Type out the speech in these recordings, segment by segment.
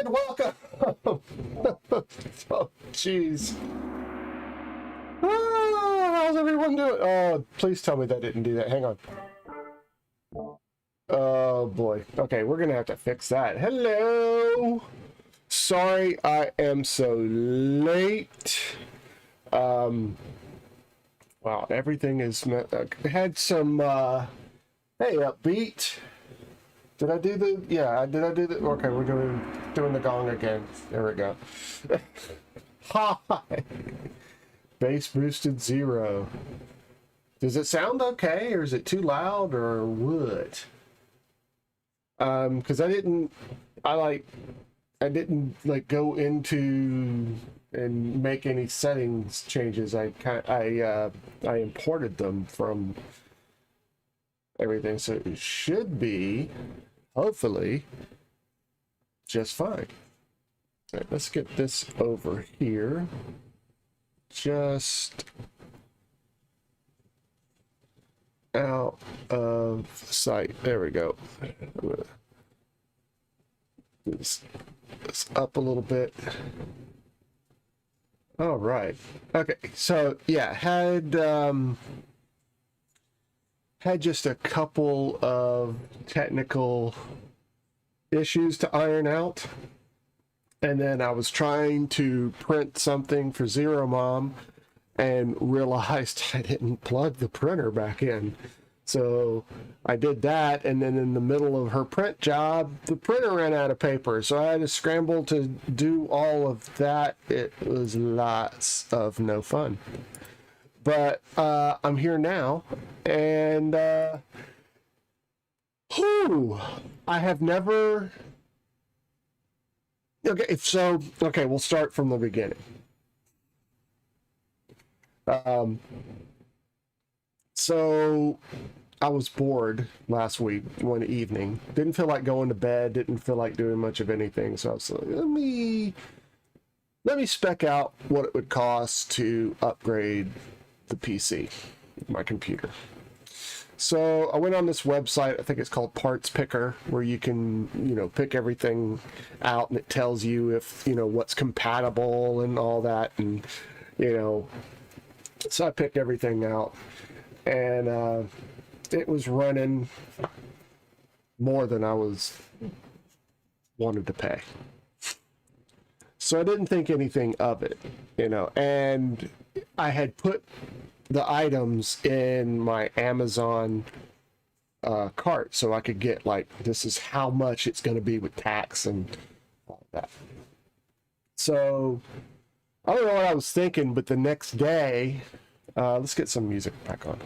Mon-Wed, welcome! Oh, jeez. How's everyone doing? Oh, please tell me that didn't do that. Hang on. Oh, boy. Okay, we're gonna have to fix that. Hello! Sorry I am so late. Wow, everything is... had some, hey, upbeat. Did I do the... Yeah, did I do the... Okay, we're doing the gong again. There we go. Hi! Bass boosted 0. Does it sound okay, or is it too loud, or what? Because I didn't like go into and make any settings changes. I imported them from everything, so it should be hopefully just fine. All right, let's get this over here. Just out of sight. There we go. I'm gonna do this up a little bit. All right. Okay. So yeah, had just a couple of technical issues to iron out, and then I was trying to print something for Zero Mom and realized I didn't plug the printer back in. So I did that, and then in the middle of her print job, the printer ran out of paper. So I had to scramble to do all of that. It was lots of no fun. But I'm here now, and I have never... Okay, so, okay, we'll start from the beginning. So I was bored last week, one evening. Didn't feel like going to bed, didn't feel like doing much of anything. So I was like, let me spec out what it would cost to upgrade the PC, my computer. So I went on this website, I think it's called Parts Picker, where you can, pick everything out, and it tells you if, what's compatible and all that. And, so I picked everything out, and it was running more than I wanted to pay. So I didn't think anything of it, and I had put the items in my Amazon cart so I could get, like, this is how much it's going to be with tax and all that. So I don't know what I was thinking, but the next day, let's get some music back on.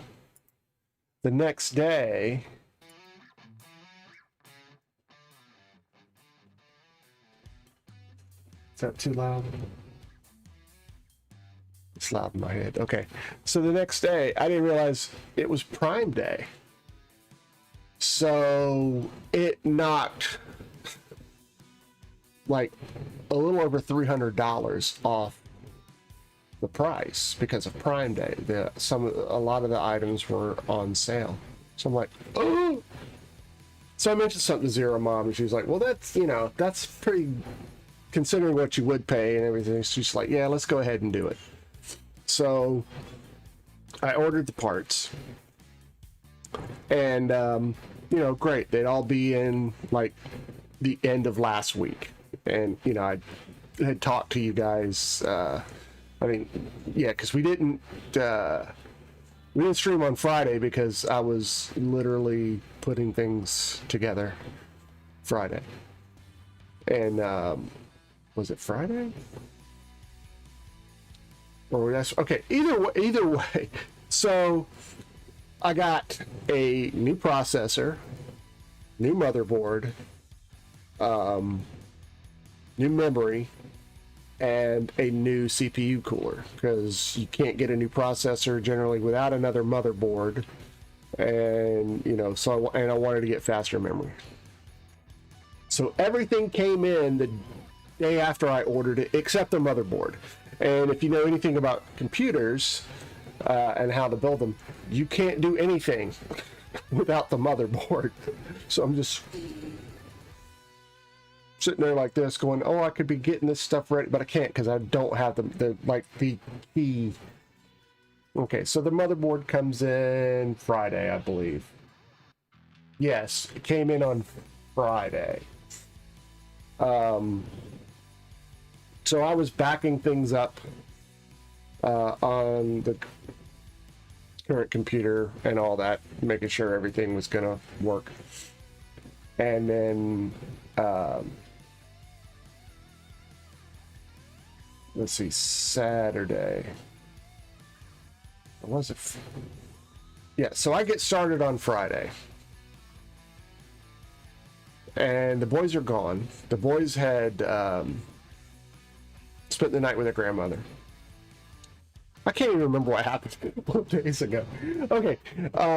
The next day, is that too loud? It's loud in my head. Okay. So the next day, I didn't realize it was Prime Day. So it knocked like a little over $300 off the price because of Prime Day. A lot of the items were on sale. So I'm like, oh. So I mentioned something to Zero Mom, and she was like, well, that's pretty, considering what you would pay and everything. She's like, yeah, let's go ahead and do it. So I ordered the parts, and great, they'd all be in like the end of last week. And I had talked to you guys, because we didn't stream on Friday because I was literally putting things together Friday. And was it Friday? Or that's okay. Either way. So I got a new processor, new motherboard, new memory, and a new CPU cooler, because you can't get a new processor generally without another motherboard. And so I wanted to get faster memory. So everything came in the day after I ordered it, except the motherboard. And if you know anything about computers and how to build them, you can't do anything without the motherboard. So I'm just sitting there like this going, oh, I could be getting this stuff ready, but I can't because I don't have the key. Okay, so the motherboard comes in Friday, I believe. Yes, it came in on Friday. So I was backing things up on the current computer and all that, making sure everything was gonna work. And then let's see, Saturday. Or was it? Yeah, so I get started on Friday. And the boys are gone. The boys had spent the night with their grandmother. I can't even remember what happened a couple of days ago. Okay,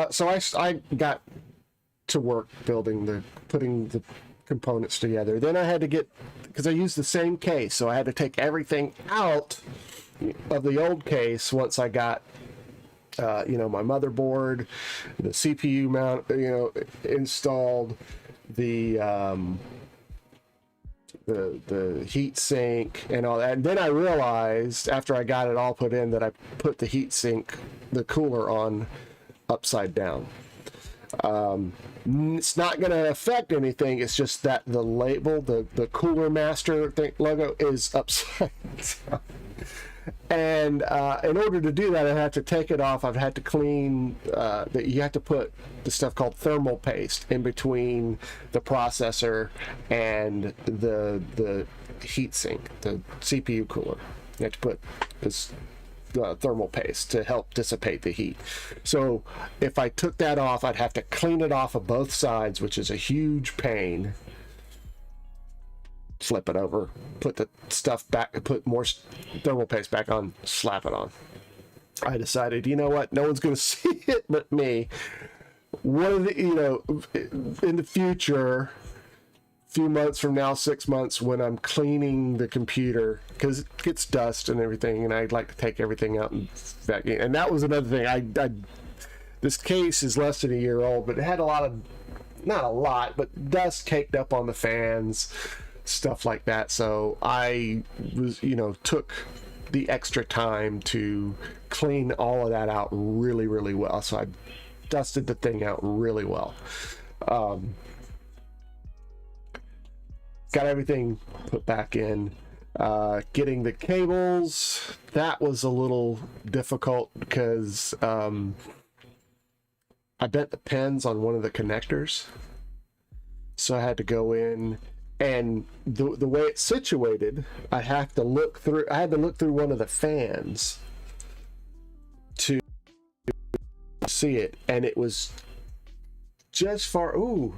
so I got to work putting the components together. Then I had to get, because I used the same case, so I had to take everything out of the old case once I got my motherboard, the CPU mount, installed, the heat sink and all that. And then I realized after I got it all put in that I put the heat sink, the cooler on upside down. It's not going to affect anything. It's just that the label, the Cooler Master logo is upside down. And in order to do that, I have to take it off. I've had to clean. You have to put the stuff called thermal paste in between the processor and the heat sink, the CPU cooler. You have to put this thermal paste to help dissipate the heat. So if I took that off, I'd have to clean it off of both sides, which is a huge pain. Flip it over, put the stuff back, put more thermal paste back on, slap it on. I decided, you know what, no one's going to see it but me. What are in the future, few months from now, 6 months, when I'm cleaning the computer, because it gets dust and everything, and I'd like to take everything out and back in. And that was another thing. This case is less than a year old, but it had not a lot, but dust caked up on the fans, stuff like that. So I was, took the extra time to clean all of that out really, really well. So I dusted the thing out really well. Got everything put back in. Getting the cables, that was a little difficult because I bent the pins on one of the connectors. So I had to go in, and the way it's situated, I had to look through one of the fans to see it, and it was just far. Ooh,